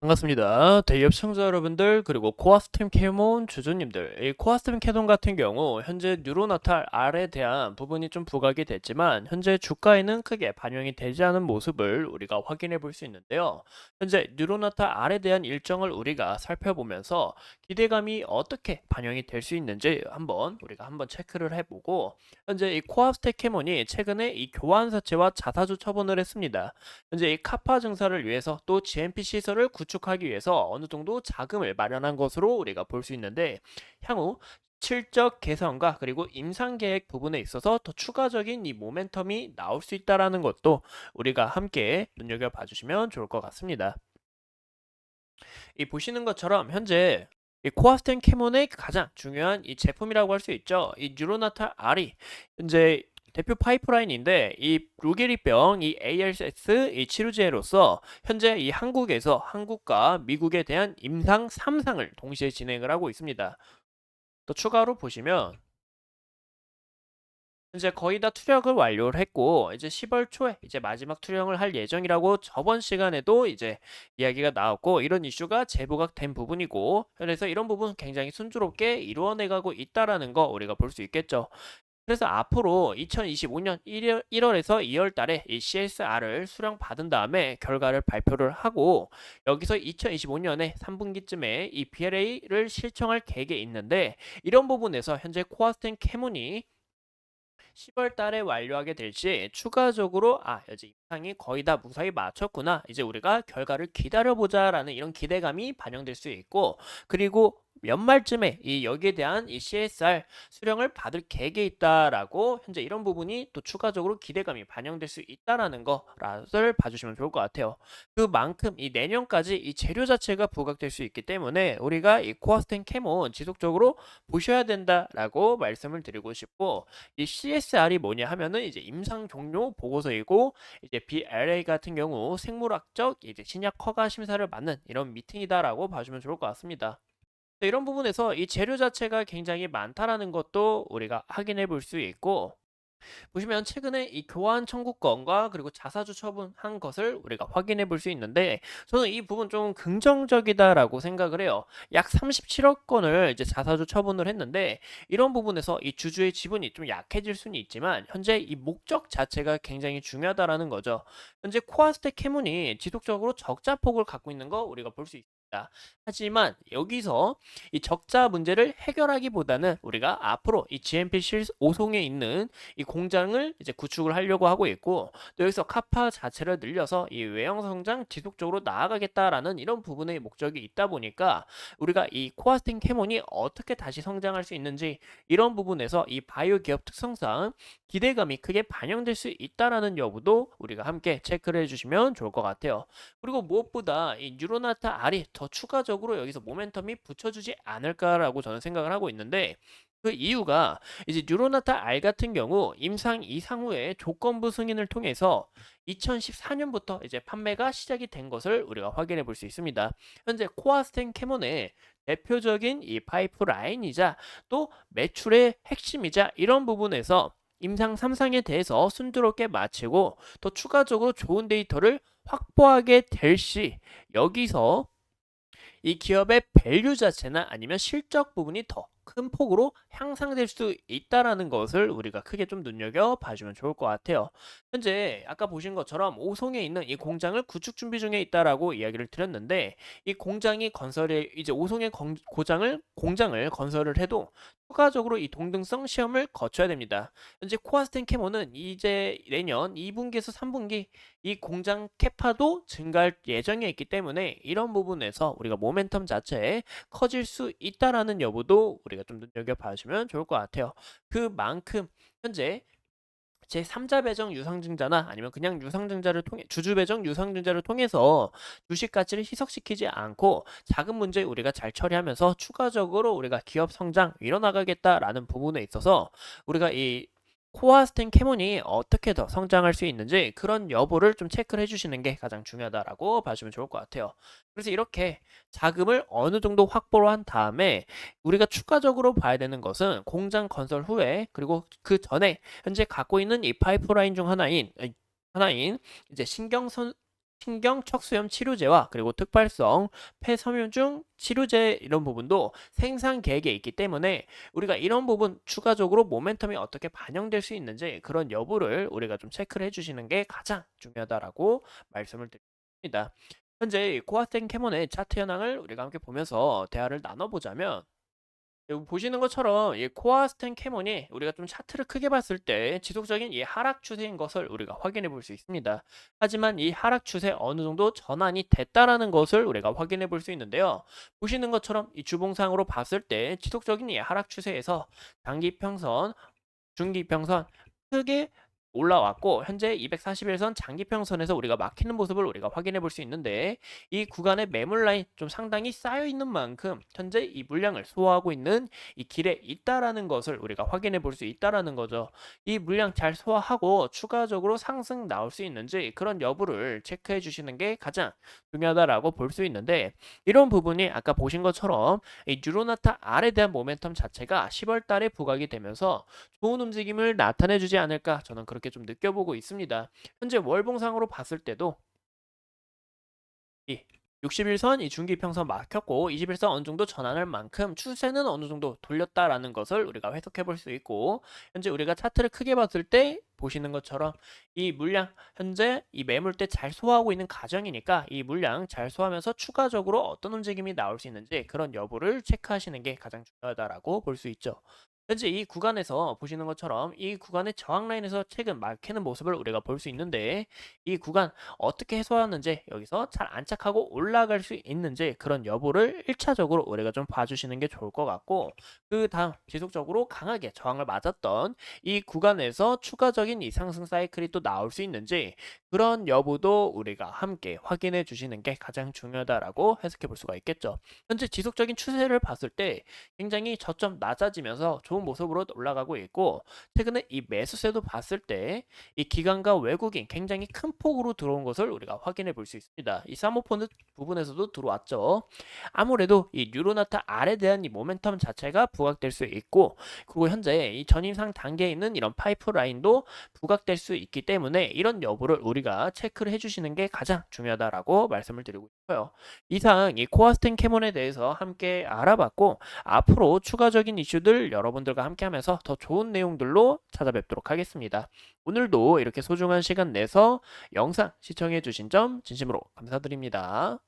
반갑습니다. 대기업 시청자 여러분들 그리고 코아스템 캐몬 주주님들, 이 코아스템 캐논 같은 경우 현재 뉴로나탈 R에 대한 부분이 좀 부각이 됐지만 현재 주가에는 크게 반영이 되지 않은 모습을 우리가 확인해 볼 수 있는데요. 현재 뉴로나탈 R에 대한 일정을 우리가 살펴보면서 기대감이 어떻게 반영이 될 수 있는지 우리가 한번 체크를 해보고, 현재 이 코아스템 캐몬이 최근에 이 교환사채와 자사주 처분을 했습니다. 현재 이 카파 증사를 위해서 또 GMP 시설을 구축하기 위해서 어느 정도 자금을 마련한 것으로 우리가 볼 수 있는데, 향후 실적 개선과 그리고 임상 계획 부분에 있어서 더 추가적인 이 모멘텀이 나올 수 있다라는 것도 우리가 함께 눈여겨봐 주시면 좋을 것 같습니다. 이 보시는 것처럼 현재 이 코아스텐 캐몬의 가장 중요한 이 제품이라고 할 수 있죠. 이 뉴로나탈 R이 현재 대표 파이프라인인데, 이 루게리병 이 ALS 이 치료제로서 현재 이 한국에서 한국과 미국에 대한 임상 3상을 동시에 진행을 하고 있습니다. 또 추가로 보시면 이제 거의 다 투력을 완료를 했고, 이제 10월 초에 이제 마지막 투영을 할 예정이라고 저번 시간에도 이제 이야기가 나왔고, 이런 이슈가 재부각된 부분이고, 그래서 이런 부분 굉장히 순조롭게 이루어내가고 있다라는 거 우리가 볼 수 있겠죠. 그래서 앞으로 2025년 1월에서 2월 달에 이 CSR을 수령 받은 다음에 결과를 발표를 하고, 여기서 2025년에 3분기쯤에 이 BLA를 실청할 계획이 있는데, 이런 부분에서 현재 코아스텐 캐문이 10월 달에 완료하게 될지, 추가적으로 이제 임상이 거의 다 무사히 마쳤구나, 이제 우리가 결과를 기다려보자라는 이런 기대감이 반영될 수 있고, 그리고 연말쯤에 이 여기에 대한 이 CSR 수령을 받을 계획에 있다라고, 현재 이런 부분이 또 추가적으로 기대감이 반영될 수 있다라는 거를 봐주시면 좋을 것 같아요. 그만큼 이 내년까지 이 재료 자체가 부각될 수 있기 때문에 우리가 이 코아스텐 캐몬 지속적으로 보셔야 된다라고 말씀을 드리고 싶고, 이 CSR이 뭐냐 하면은 이제 임상 종료 보고서이고, 이제 BLA 같은 경우 생물학적 이제 신약 허가 심사를 받는 이런 미팅이다라고 봐주면 좋을 것 같습니다. 이런 부분에서 이 재료 자체가 굉장히 많다라는 것도 우리가 확인해 볼 수 있고, 보시면 최근에 이 교환 청구권과 그리고 자사주 처분한 것을 우리가 확인해 볼 수 있는데, 저는 이 부분 좀 긍정적이다라고 생각을 해요. 약 37억 건을 이제 자사주 처분을 했는데, 이런 부분에서 이 주주의 지분이 좀 약해질 수는 있지만 현재 이 목적 자체가 굉장히 중요하다라는 거죠. 현재 코아스텍 캐문이 지속적으로 적자폭을 갖고 있는 거 우리가 볼 수 있습니다. 하지만 여기서 이 적자 문제를 해결하기보다는 우리가 앞으로 이 GMP 실 5송에 있는 이 공장을 이제 구축을 하려고 하고 있고, 또 여기서 카파 자체를 늘려서 이 외형 성장 지속적으로 나아가겠다라는 이런 부분의 목적이 있다 보니까, 우리가 이 코아스팅 캐몬이 어떻게 다시 성장할 수 있는지, 이런 부분에서 이 바이오 기업 특성상 기대감이 크게 반영될 수 있다라는 여부도 우리가 함께 체크를 해주시면 좋을 것 같아요. 그리고 무엇보다 이 뉴로나타 R이 더 추가적으로 여기서 모멘텀이 붙여주지 않을까라고 저는 생각을 하고 있는데, 그 이유가 이제 뉴로나타 R 같은 경우 임상 이상 후에 조건부 승인을 통해서 2014년부터 이제 판매가 시작이 된 것을 우리가 확인해 볼 수 있습니다. 현재 코아스텐 캐몬의 대표적인 이 파이프라인이자 또 매출의 핵심이자 이런 부분에서 임상 3상에 대해서 순조롭게 마치고 더 추가적으로 좋은 데이터를 확보하게 될 시, 여기서 이 기업의 밸류 자체나 아니면 실적 부분이 더 큰 폭으로 향상될 수 있다라는 것을 우리가 크게 좀 눈여겨 봐주면 좋을 것 같아요. 현재 아까 보신 것처럼 오송에 있는 이 공장을 구축 준비 중에 있다라고 이야기를 드렸는데, 이 공장이 건설에 이제 오송의 공장을 건설을 해도 추가적으로 이 동등성 시험을 거쳐야 됩니다. 현재 코아스텐 캐모는 이제 내년 2분기에서 3분기 이 공장 캐파도 증가할 예정에 있기 때문에, 이런 부분에서 우리가 모멘텀 자체에 커질 수 있다라는 여부도 우리가 좀 눈여겨봐주면 좋을 것 같아요. 그만큼 현재 제3자 배정 유상증자나 아니면 그냥 유상증자를 통해 주주 배정 유상증자를 통해서 주식 가치를 희석시키지 않고 자금 문제 우리가 잘 처리하면서 추가적으로 우리가 기업 성장 이뤄나가겠다라는 부분에 있어서, 우리가 이 코아스텐 캐몬이 어떻게 더 성장할 수 있는지 그런 여부를 좀 체크를 해주시는 게 가장 중요하다라고 봐주면 좋을 것 같아요. 그래서 이렇게 자금을 어느 정도 확보를 한 다음에 우리가 추가적으로 봐야 되는 것은 공장 건설 후에, 그리고 그 전에 현재 갖고 있는 이 파이프라인 중 하나인 이제 신경 척수염 치료제와 그리고 특발성 폐섬유증 치료제 이런 부분도 생산 계획에 있기 때문에 우리가 이런 부분 추가적으로 모멘텀이 어떻게 반영될 수 있는지 그런 여부를 우리가 좀 체크를 해주시는 게 가장 중요하다라고 말씀을 드립니다. 현재 코아스텐 캐몬의 차트 현황을 우리가 함께 보면서 대화를 나눠보자면 여기 보시는 것처럼 이 코아스텐 캐몬이 우리가 좀 차트를 크게 봤을 때 지속적인 이 하락 추세인 것을 우리가 확인해 볼 수 있습니다. 하지만 이 하락 추세 어느 정도 전환이 됐다라는 것을 우리가 확인해 볼 수 있는데요. 보시는 것처럼 이 주봉상으로 봤을 때 지속적인 이 하락 추세에서 단기 평선, 중기 평선 크게 올라왔고 현재 241선 장기평선에서 우리가 막히는 모습을 우리가 확인해 볼 수 있는데 이 구간의 매물 라인 좀 상당히 쌓여 있는 만큼 현재 이 물량을 소화하고 있는 이 길에 있다라는 것을 우리가 확인해 볼 수 있다라는 거죠. 이 물량 잘 소화하고 추가적으로 상승 나올 수 있는지 그런 여부를 체크해 주시는 게 가장 중요하다라고 볼 수 있는데 이런 부분이 아까 보신 것처럼 이 뉴로나타 R에 대한 모멘텀 자체가 10월 달에 부각이 되면서 좋은 움직임을 나타내 주지 않을까 저는 그렇게 좀 느껴보고 있습니다. 현재 월봉상으로 봤을 때도 이 61선 이 중기평선 막혔고 21선 어느 정도 전환할 만큼 추세는 어느 정도 돌렸다라는 것을 우리가 해석해 볼 수 있고 현재 우리가 차트를 크게 봤을 때 보시는 것처럼 이 물량 현재 이 매물대 잘 소화하고 있는 과정이니까 이 물량 잘 소화하면서 추가적으로 어떤 움직임이 나올 수 있는지 그런 여부를 체크하시는 게 가장 중요하다라고 볼 수 있죠. 현재 이 구간에서 보시는 것처럼 이 구간의 저항 라인에서 최근 막히는 모습을 우리가 볼 수 있는데 이 구간 어떻게 해소하는지 여기서 잘 안착하고 올라갈 수 있는지 그런 여부를 1차적으로 우리가 좀 봐주시는 게 좋을 것 같고 그 다음 지속적으로 강하게 저항을 맞았던 이 구간에서 추가적인 이 상승 사이클이 또 나올 수 있는지 그런 여부도 우리가 함께 확인해 주시는 게 가장 중요하다라고 해석해 볼 수가 있겠죠. 현재 지속적인 추세를 봤을 때 굉장히 저점 낮아지면서 좋은 모습으로 올라가고 있고 최근에 이 매수세도 봤을 때 이 기관과 외국인 굉장히 큰 폭으로 들어온 것을 우리가 확인해 볼 수 있습니다. 이 사모펀드 부분에서도 들어왔죠. 아무래도 이 뉴로나타 R에 대한 이 모멘텀 자체가 부각될 수 있고 그리고 현재 이 전임상 단계에 있는 이런 파이프라인도 부각될 수 있기 때문에 이런 여부를 우리가 체크를 해주시는 게 가장 중요하다라고 말씀을 드리고 싶어요. 이상 이 코아스텐 캐몬에 대해서 함께 알아봤고 앞으로 추가적인 이슈들 여러분들과 함께하면서 더 좋은 내용들로 찾아뵙도록 하겠습니다. 오늘도 이렇게 소중한 시간 내서 영상 시청해주신 점 진심으로 감사드립니다.